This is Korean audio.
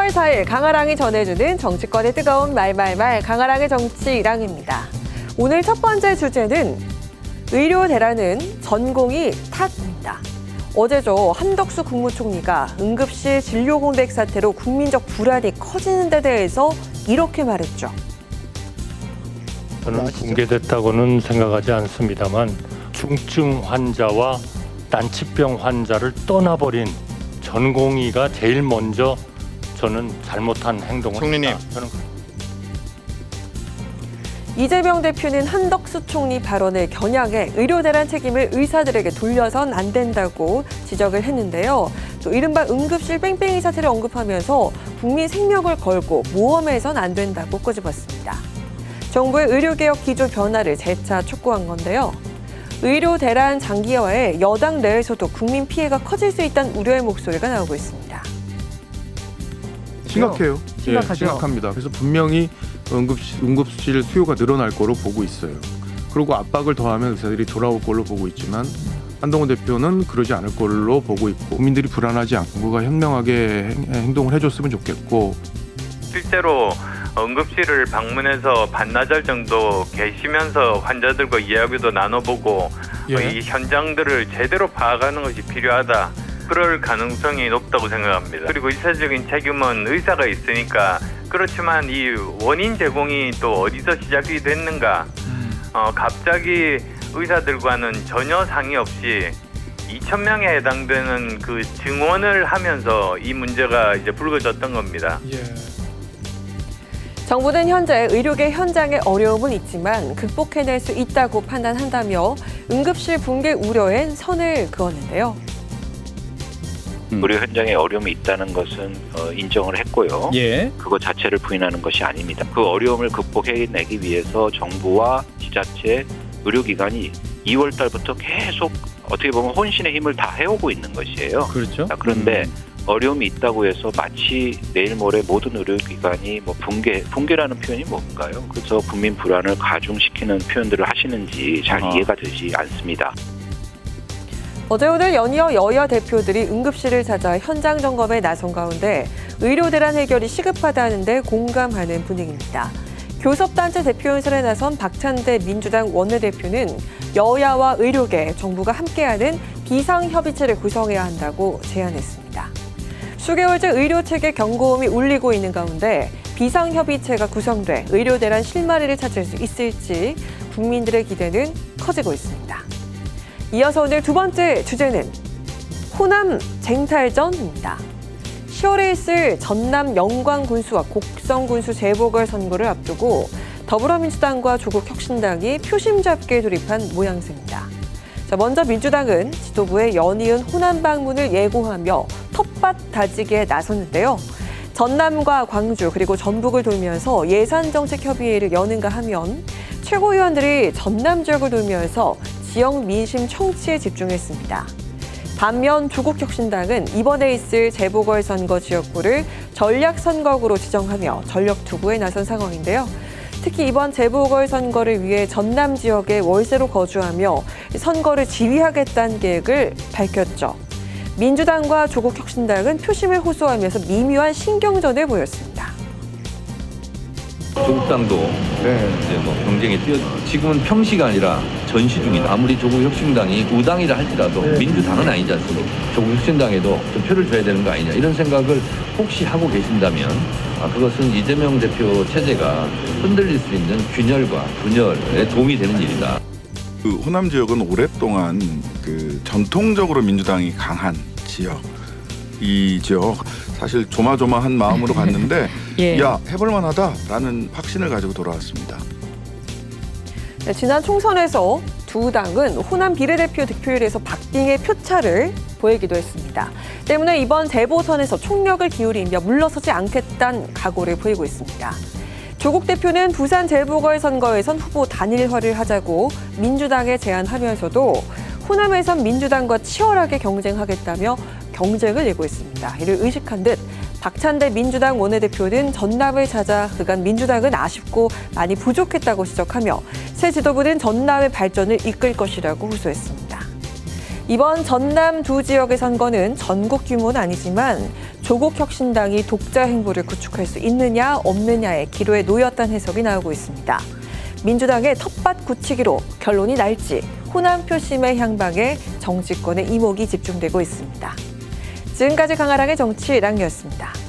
10월 4일 강아랑이 전해주는 정치권의 뜨거운 말말말 강아랑의 정치랑입니다. 오늘 첫 번째 주제는 의료 대란은 전공의 탓입니다. 어제죠, 한덕수 국무총리가 응급실 진료 공백 사태로 국민적 불안이 커지는 데 대해서 이렇게 말했죠. 저는 붕괴됐다고는 생각하지 않습니다만 중증 환자와 난치병 환자를 떠나버린 전공의가 제일 먼저 저는 잘못한 행동을 총리님. 했다. 저는 이재명 대표는 한덕수 총리 발언을 겨냥해 의료 대란 책임을 의사들에게 돌려선 안 된다고 지적을 했는데요. 또 이른바 응급실 뺑뺑이 사태를 언급하면서 국민 생명을 걸고 모험해선 안 된다고 꼬집었습니다. 정부의 의료개혁 기조 변화를 재차 촉구한 건데요. 의료 대란 장기화에 여당 내에서도 국민 피해가 커질 수 있다는 우려의 목소리가 나오고 있습니다. 심각해요. 심각하죠. 심각합니다. 그래서 분명히 응급실 수요가 늘어날 거로 보고 있어요. 그리고 압박을 더하면 의사들이 돌아올 걸로 보고 있지만 한동훈 대표는 그러지 않을 걸로 보고 있고 국민들이 불안하지 않고 그가 현명하게 행동을 해줬으면 좋겠고 실제로 응급실을 방문해서 반나절 정도 계시면서 환자들과 이야기도 나눠보고 이 현장들을 제대로 파악하는 것이 필요하다. 그럴 가능성이 높다고 생각합니다. 그리고 의사적인 책임은 의사가 있으니까 그렇지만 이 원인 제공이 또 어디서 시작이 됐는가 갑자기 의사들과는 전혀 상의 없이 2,000명에 해당되는 그 증원을 하면서 이 문제가 이제 불거졌던 겁니다. 정부는 현재 의료계 현장에 어려움은 있지만 극복해낼 수 있다고 판단한다며 응급실 붕괴 우려엔 선을 그었는데요. 의료 현장에 어려움이 있다는 것은 인정을 했고요. 그거 자체를 부인하는 것이 아닙니다. 그 어려움을 극복해내기 위해서 정부와 지자체, 의료기관이 2월 달부터 계속 어떻게 보면 혼신의 힘을 다 해오고 있는 것이에요. 그렇죠. 그런데 어려움이 있다고 해서 마치 내일 모레 모든 의료기관이 뭐 붕괴라는 표현이 뭔가요? 그래서 국민 불안을 가중시키는 표현들을 하시는지 잘 이해가 되지 않습니다. 어제 오늘 연이어 여야 대표들이 응급실을 찾아 현장 점검에 나선 가운데 의료 대란 해결이 시급하다는데 공감하는 분위기입니다. 교섭단체 대표 연설에 나선 박찬대 민주당 원내대표는 여야와 의료계, 정부가 함께하는 비상협의체를 구성해야 한다고 제안했습니다. 수개월째 의료체계 경고음이 울리고 있는 가운데 비상협의체가 구성돼 의료 대란 실마리를 찾을 수 있을지 국민들의 기대는 커지고 있습니다. 이어서 오늘 두 번째 주제는 호남 쟁탈전입니다. 10월에 있을 전남 영광군수와 곡성군수 재보궐선거를 앞두고 더불어민주당과 조국혁신당이 표심 잡기에 돌입한 모양새입니다. 먼저 민주당은 지도부의 연이은 호남 방문을 예고하며 텃밭 다지기에 나섰는데요. 전남과 광주 그리고 전북을 돌면서 예산정책협의회를 여는가 하면 최고위원들이 전남 지역을 돌면서 지역 민심 청취에 집중했습니다. 반면 조국혁신당은 이번에 있을 재보궐선거 지역구를 전략선거구로 지정하며 전력 투구에 나선 상황인데요. 특히 이번 재보궐선거를 위해 전남 지역에 월세로 거주하며 선거를 지휘하겠다는 계획을 밝혔죠. 민주당과 조국혁신당은 표심을 호소하면서 미묘한 신경전을 보였습니다. 조국당도 이제 뭐 경쟁에 지금은 평시가 아니라 전시 중이다. 아무리 조국혁신당이 우당이라 할지라도 민주당은 아니지 않습니까? 조국혁신당에도 좀 표를 줘야 되는 거 아니냐 이런 생각을 혹시 하고 계신다면 그것은 이재명 대표 체제가 흔들릴 수 있는 균열과 분열에 도움이 되는 일이다. 그 호남 지역은 오랫동안 그 전통적으로 민주당이 강한 지역이죠. 사실 조마조마한 마음으로 갔는데 야 해볼 만하다라는 확신을 가지고 돌아왔습니다. 네, 지난 총선에서 두 당은 호남 비례대표 득표율에서 박빙의 표차를 보이기도 했습니다. 때문에 이번 재보선에서 총력을 기울이며 물러서지 않겠다는 각오를 보이고 있습니다. 조국 대표는 부산 재보궐선거에선 후보 단일화를 하자고 민주당에 제안하면서도 호남에선 민주당과 치열하게 경쟁하겠다며 경쟁을 예고했습니다. 이를 의식한 듯 박찬대 민주당 원내대표는 전남을 찾아 그간 민주당은 아쉽고 많이 부족했다고 지적하며 새 지도부는 전남의 발전을 이끌 것이라고 호소했습니다. 이번 전남 두 지역의 선거는 전국 규모는 아니지만 조국 혁신당이 독자 행보를 구축할 수 있느냐 없느냐의 기로에 놓였다는 해석이 나오고 있습니다. 민주당의 텃밭 굳히기로 결론이 날지 호남 표심의 향방에 정치권의 이목이 집중되고 있습니다. 지금까지 강아랑의 정치랑이었습니다.